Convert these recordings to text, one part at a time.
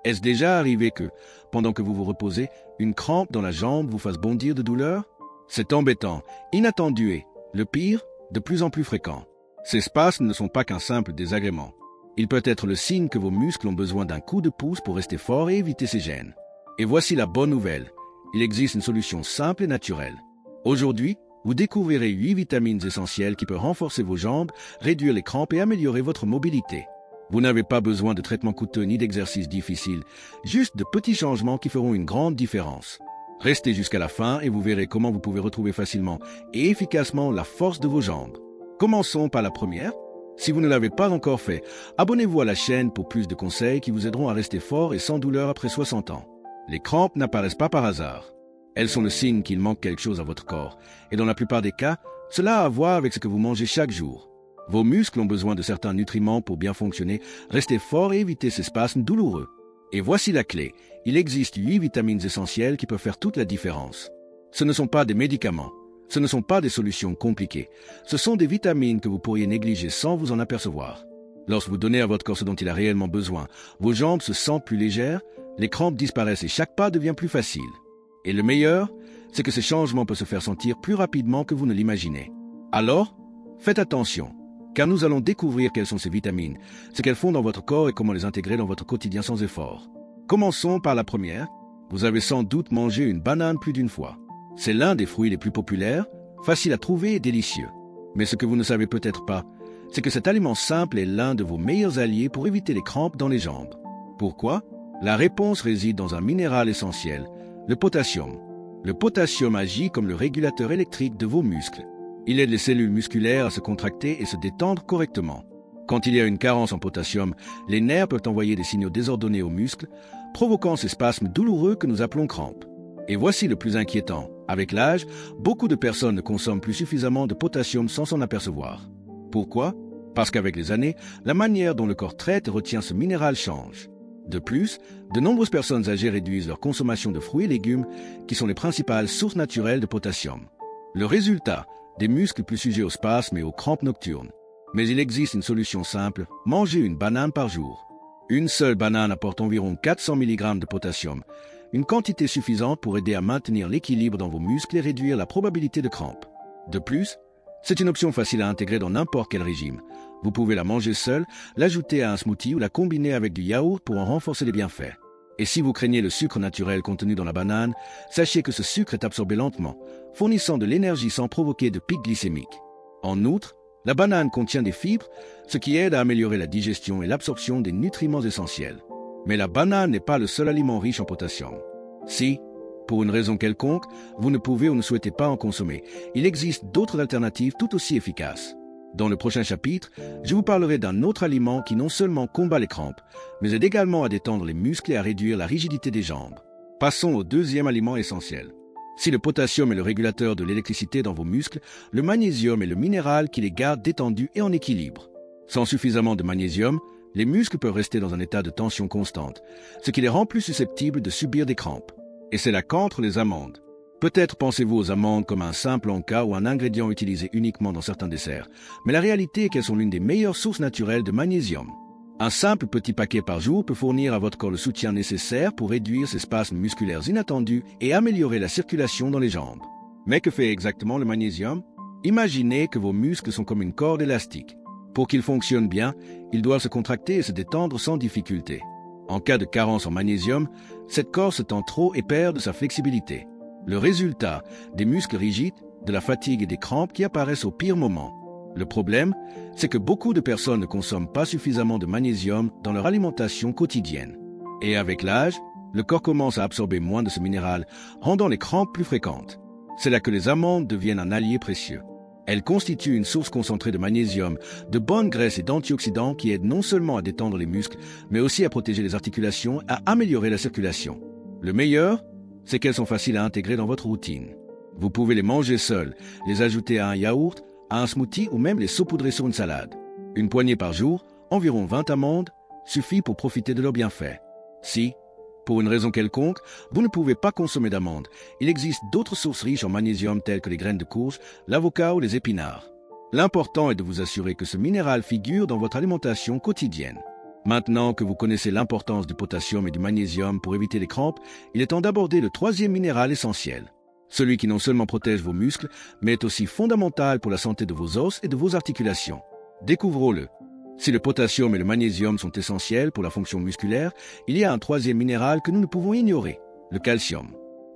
Est-ce déjà arrivé que, pendant que vous vous reposez, une crampe dans la jambe vous fasse bondir de douleur? C'est embêtant, inattendu et, le pire, de plus en plus fréquent. Ces spasmes ne sont pas qu'un simple désagrément. Il peut être le signe que vos muscles ont besoin d'un coup de pouce pour rester forts et éviter ces gênes. Et voici la bonne nouvelle. Il existe une solution simple et naturelle. Aujourd'hui, vous découvrirez 8 vitamines essentielles qui peuvent renforcer vos jambes, réduire les crampes et améliorer votre mobilité. Vous n'avez pas besoin de traitements coûteux ni d'exercices difficiles, juste de petits changements qui feront une grande différence. Restez jusqu'à la fin et vous verrez comment vous pouvez retrouver facilement et efficacement la force de vos jambes. Commençons par la première. Si vous ne l'avez pas encore fait, abonnez-vous à la chaîne pour plus de conseils qui vous aideront à rester fort et sans douleur après 60 ans. Les crampes n'apparaissent pas par hasard. Elles sont le signe qu'il manque quelque chose à votre corps, et dans la plupart des cas, cela a à voir avec ce que vous mangez chaque jour. Vos muscles ont besoin de certains nutriments pour bien fonctionner, rester forts et éviter ces spasmes douloureux. Et voici la clé, il existe 8 vitamines essentielles qui peuvent faire toute la différence. Ce ne sont pas des médicaments, ce ne sont pas des solutions compliquées, ce sont des vitamines que vous pourriez négliger sans vous en apercevoir. Lorsque vous donnez à votre corps ce dont il a réellement besoin, vos jambes se sentent plus légères, les crampes disparaissent et chaque pas devient plus facile. Et le meilleur, c'est que ces changements peuvent se faire sentir plus rapidement que vous ne l'imaginez. Alors, faites attention, car nous allons découvrir quelles sont ces vitamines, ce qu'elles font dans votre corps et comment les intégrer dans votre quotidien sans effort. Commençons par la première. Vous avez sans doute mangé une banane plus d'une fois. C'est l'un des fruits les plus populaires, facile à trouver et délicieux. Mais ce que vous ne savez peut-être pas, c'est que cet aliment simple est l'un de vos meilleurs alliés pour éviter les crampes dans les jambes. Pourquoi? La réponse réside dans un minéral essentiel, le potassium. Le potassium agit comme le régulateur électrique de vos muscles. Il aide les cellules musculaires à se contracter et se détendre correctement. Quand il y a une carence en potassium, les nerfs peuvent envoyer des signaux désordonnés aux muscles, provoquant ces spasmes douloureux que nous appelons crampes. Et voici le plus inquiétant. Avec l'âge, beaucoup de personnes ne consomment plus suffisamment de potassium sans s'en apercevoir. Pourquoi? Parce qu'avec les années, la manière dont le corps traite et retient ce minéral change. De plus, de nombreuses personnes âgées réduisent leur consommation de fruits et légumes, qui sont les principales sources naturelles de potassium. Le résultat, des muscles plus sujets aux spasmes et aux crampes nocturnes. Mais il existe une solution simple, mangez une banane par jour. Une seule banane apporte environ 400 mg de potassium, une quantité suffisante pour aider à maintenir l'équilibre dans vos muscles et réduire la probabilité de crampes. De plus, c'est une option facile à intégrer dans n'importe quel régime. Vous pouvez la manger seule, l'ajouter à un smoothie ou la combiner avec du yaourt pour en renforcer les bienfaits. Et si vous craignez le sucre naturel contenu dans la banane, sachez que ce sucre est absorbé lentement, fournissant de l'énergie sans provoquer de pic glycémique. En outre, la banane contient des fibres, ce qui aide à améliorer la digestion et l'absorption des nutriments essentiels. Mais la banane n'est pas le seul aliment riche en potassium. Si, pour une raison quelconque, vous ne pouvez ou ne souhaitez pas en consommer, il existe d'autres alternatives tout aussi efficaces. Dans le prochain chapitre, je vous parlerai d'un autre aliment qui non seulement combat les crampes, mais aide également à détendre les muscles et à réduire la rigidité des jambes. Passons au deuxième aliment essentiel. Si le potassium est le régulateur de l'électricité dans vos muscles, le magnésium est le minéral qui les garde détendus et en équilibre. Sans suffisamment de magnésium, les muscles peuvent rester dans un état de tension constante, ce qui les rend plus susceptibles de subir des crampes. Et c'est là qu'entrent les amandes. Peut-être pensez-vous aux amandes comme un simple encas ou un ingrédient utilisé uniquement dans certains desserts, mais la réalité est qu'elles sont l'une des meilleures sources naturelles de magnésium. Un simple petit paquet par jour peut fournir à votre corps le soutien nécessaire pour réduire ces spasmes musculaires inattendus et améliorer la circulation dans les jambes. Mais que fait exactement le magnésium? Imaginez que vos muscles sont comme une corde élastique. Pour qu'ils fonctionnent bien, ils doivent se contracter et se détendre sans difficulté. En cas de carence en magnésium, cette corde se tend trop et perd de sa flexibilité. Le résultat, des muscles rigides, de la fatigue et des crampes qui apparaissent au pire moment. Le problème, c'est que beaucoup de personnes ne consomment pas suffisamment de magnésium dans leur alimentation quotidienne. Et avec l'âge, le corps commence à absorber moins de ce minéral, rendant les crampes plus fréquentes. C'est là que les amandes deviennent un allié précieux. Elles constituent une source concentrée de magnésium, de bonnes graisses et d'antioxydants qui aident non seulement à détendre les muscles, mais aussi à protéger les articulations et à améliorer la circulation. Le meilleur, c'est qu'elles sont faciles à intégrer dans votre routine. Vous pouvez les manger seules, les ajouter à un yaourt, à un smoothie ou même les saupoudrer sur une salade. Une poignée par jour, environ 20 amandes, suffit pour profiter de leurs bienfaits. Si, pour une raison quelconque, vous ne pouvez pas consommer d'amandes, il existe d'autres sources riches en magnésium telles que les graines de courge, l'avocat ou les épinards. L'important est de vous assurer que ce minéral figure dans votre alimentation quotidienne. Maintenant que vous connaissez l'importance du potassium et du magnésium pour éviter les crampes, il est temps d'aborder le troisième minéral essentiel. Celui qui non seulement protège vos muscles, mais est aussi fondamental pour la santé de vos os et de vos articulations. Découvrons-le. Si le potassium et le magnésium sont essentiels pour la fonction musculaire, il y a un troisième minéral que nous ne pouvons ignorer, le calcium.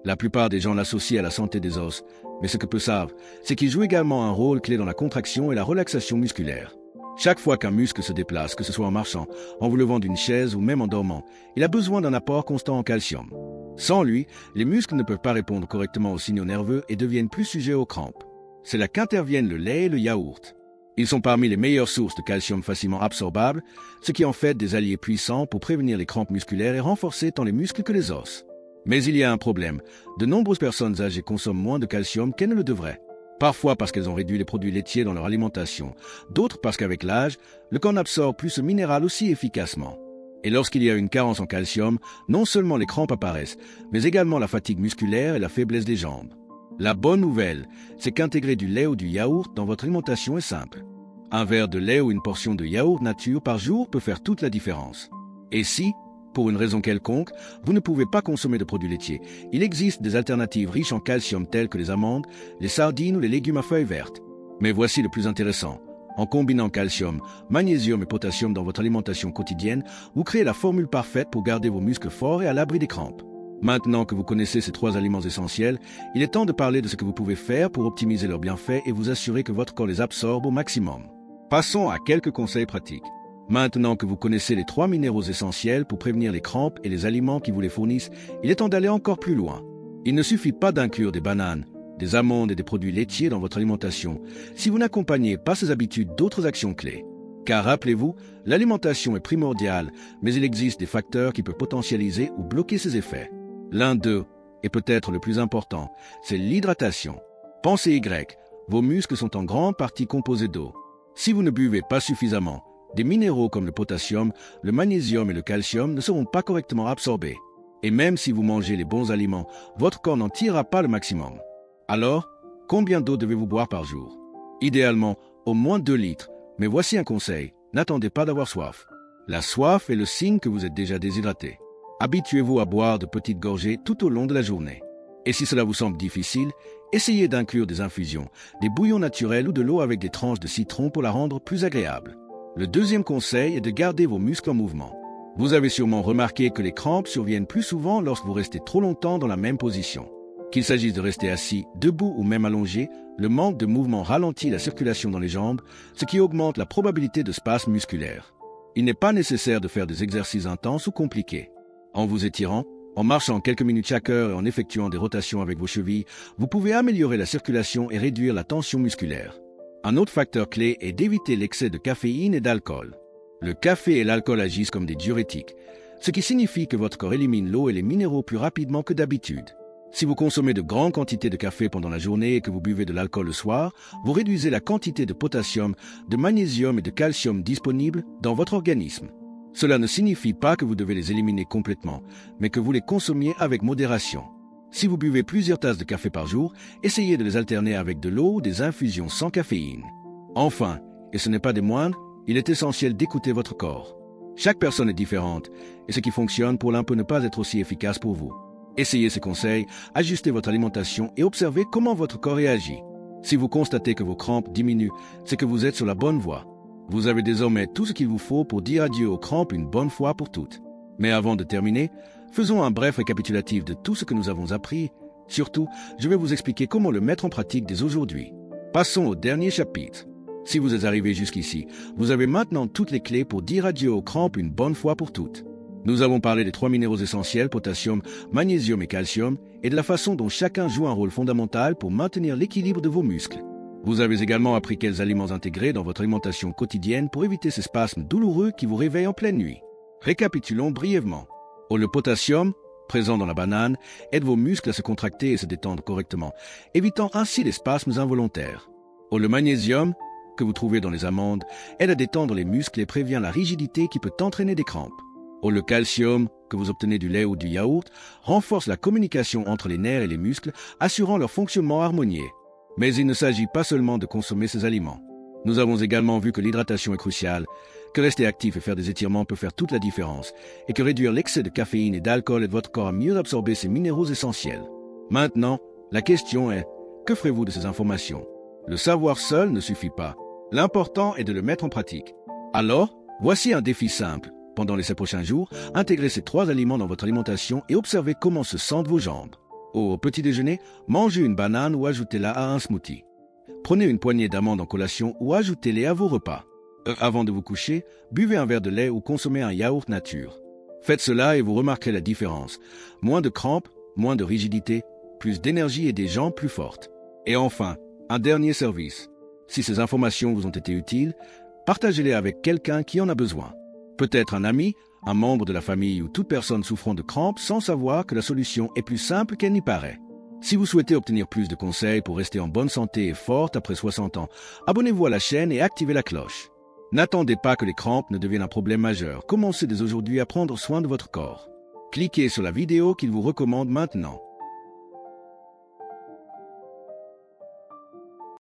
La plupart des gens l'associent à la santé des os, mais ce que peu savent, c'est qu'il joue également un rôle clé dans la contraction et la relaxation musculaire. Chaque fois qu'un muscle se déplace, que ce soit en marchant, en vous levant d'une chaise ou même en dormant, il a besoin d'un apport constant en calcium. Sans lui, les muscles ne peuvent pas répondre correctement aux signaux nerveux et deviennent plus sujets aux crampes. C'est là qu'interviennent le lait et le yaourt. Ils sont parmi les meilleures sources de calcium facilement absorbables, ce qui en fait des alliés puissants pour prévenir les crampes musculaires et renforcer tant les muscles que les os. Mais il y a un problème. De nombreuses personnes âgées consomment moins de calcium qu'elles ne le devraient. Parfois parce qu'elles ont réduit les produits laitiers dans leur alimentation, d'autres parce qu'avec l'âge, le corps n'absorbe plus ce minéral aussi efficacement. Et lorsqu'il y a une carence en calcium, non seulement les crampes apparaissent, mais également la fatigue musculaire et la faiblesse des jambes. La bonne nouvelle, c'est qu'intégrer du lait ou du yaourt dans votre alimentation est simple. Un verre de lait ou une portion de yaourt nature par jour peut faire toute la différence. Et si, pour une raison quelconque, vous ne pouvez pas consommer de produits laitiers, il existe des alternatives riches en calcium telles que les amandes, les sardines ou les légumes à feuilles vertes. Mais voici le plus intéressant. En combinant calcium, magnésium et potassium dans votre alimentation quotidienne, vous créez la formule parfaite pour garder vos muscles forts et à l'abri des crampes. Maintenant que vous connaissez ces trois aliments essentiels, il est temps de parler de ce que vous pouvez faire pour optimiser leurs bienfaits et vous assurer que votre corps les absorbe au maximum. Passons à quelques conseils pratiques. Maintenant que vous connaissez les trois minéraux essentiels pour prévenir les crampes et les aliments qui vous les fournissent, il est temps d'aller encore plus loin. Il ne suffit pas d'inclure des bananes, des amandes et des produits laitiers dans votre alimentation si vous n'accompagnez pas ces habitudes d'autres actions clés. Car rappelez-vous, l'alimentation est primordiale, mais il existe des facteurs qui peuvent potentialiser ou bloquer ces effets. L'un d'eux, et peut-être le plus important, c'est l'hydratation. Pensez Y, vos muscles sont en grande partie composés d'eau. Si vous ne buvez pas suffisamment, des minéraux comme le potassium, le magnésium et le calcium ne seront pas correctement absorbés. Et même si vous mangez les bons aliments, votre corps n'en tirera pas le maximum. Alors, combien d'eau devez-vous boire par jour? Idéalement, au moins 2 litres. Mais voici un conseil, n'attendez pas d'avoir soif. La soif est le signe que vous êtes déjà déshydraté. Habituez-vous à boire de petites gorgées tout au long de la journée. Et si cela vous semble difficile, essayez d'inclure des infusions, des bouillons naturels ou de l'eau avec des tranches de citron pour la rendre plus agréable. Le deuxième conseil est de garder vos muscles en mouvement. Vous avez sûrement remarqué que les crampes surviennent plus souvent lorsque vous restez trop longtemps dans la même position. Qu'il s'agisse de rester assis, debout ou même allongé, le manque de mouvement ralentit la circulation dans les jambes, ce qui augmente la probabilité de spasmes musculaires. Il n'est pas nécessaire de faire des exercices intenses ou compliqués. En vous étirant, en marchant quelques minutes chaque heure et en effectuant des rotations avec vos chevilles, vous pouvez améliorer la circulation et réduire la tension musculaire. Un autre facteur clé est d'éviter l'excès de caféine et d'alcool. Le café et l'alcool agissent comme des diurétiques, ce qui signifie que votre corps élimine l'eau et les minéraux plus rapidement que d'habitude. Si vous consommez de grandes quantités de café pendant la journée et que vous buvez de l'alcool le soir, vous réduisez la quantité de potassium, de magnésium et de calcium disponibles dans votre organisme. Cela ne signifie pas que vous devez les éliminer complètement, mais que vous les consommiez avec modération. Si vous buvez plusieurs tasses de café par jour, essayez de les alterner avec de l'eau ou des infusions sans caféine. Enfin, et ce n'est pas des moindres, il est essentiel d'écouter votre corps. Chaque personne est différente, et ce qui fonctionne pour l'un peut ne pas être aussi efficace pour vous. Essayez ces conseils, ajustez votre alimentation et observez comment votre corps réagit. Si vous constatez que vos crampes diminuent, c'est que vous êtes sur la bonne voie. Vous avez désormais tout ce qu'il vous faut pour dire adieu aux crampes une bonne fois pour toutes. Mais avant de terminer, faisons un bref récapitulatif de tout ce que nous avons appris. Surtout, je vais vous expliquer comment le mettre en pratique dès aujourd'hui. Passons au dernier chapitre. Si vous êtes arrivé jusqu'ici, vous avez maintenant toutes les clés pour dire adieu aux crampes une bonne fois pour toutes. Nous avons parlé des 3 minéraux essentiels, potassium, magnésium et calcium, et de la façon dont chacun joue un rôle fondamental pour maintenir l'équilibre de vos muscles. Vous avez également appris quels aliments intégrer dans votre alimentation quotidienne pour éviter ces spasmes douloureux qui vous réveillent en pleine nuit. Récapitulons brièvement. Le potassium, présent dans la banane, aide vos muscles à se contracter et se détendre correctement, évitant ainsi les spasmes involontaires. Le magnésium, que vous trouvez dans les amandes, aide à détendre les muscles et prévient la rigidité qui peut entraîner des crampes. Le calcium, que vous obtenez du lait ou du yaourt, renforce la communication entre les nerfs et les muscles, assurant leur fonctionnement harmonieux. Mais il ne s'agit pas seulement de consommer ces aliments. Nous avons également vu que l'hydratation est cruciale. que rester actif et faire des étirements peut faire toute la différence, et que réduire l'excès de caféine et d'alcool aide votre corps à mieux absorber ces minéraux essentiels. Maintenant, la question est, que ferez-vous de ces informations? Le savoir seul ne suffit pas. L'important est de le mettre en pratique. Alors, voici un défi simple. Pendant les 7 prochains jours, intégrez ces 3 aliments dans votre alimentation et observez comment se sentent vos jambes. Au petit déjeuner, mangez une banane ou ajoutez-la à un smoothie. Prenez une poignée d'amandes en collation ou ajoutez-les à vos repas. Avant de vous coucher, buvez un verre de lait ou consommez un yaourt nature. Faites cela et vous remarquerez la différence. Moins de crampes, moins de rigidité, plus d'énergie et des jambes plus fortes. Et enfin, un dernier service. Si ces informations vous ont été utiles, partagez-les avec quelqu'un qui en a besoin. Peut-être un ami, un membre de la famille ou toute personne souffrant de crampes sans savoir que la solution est plus simple qu'elle n'y paraît. Si vous souhaitez obtenir plus de conseils pour rester en bonne santé et forte après 60 ans, abonnez-vous à la chaîne et activez la cloche. N'attendez pas que les crampes ne deviennent un problème majeur. Commencez dès aujourd'hui à prendre soin de votre corps. Cliquez sur la vidéo qu'il vous recommande maintenant.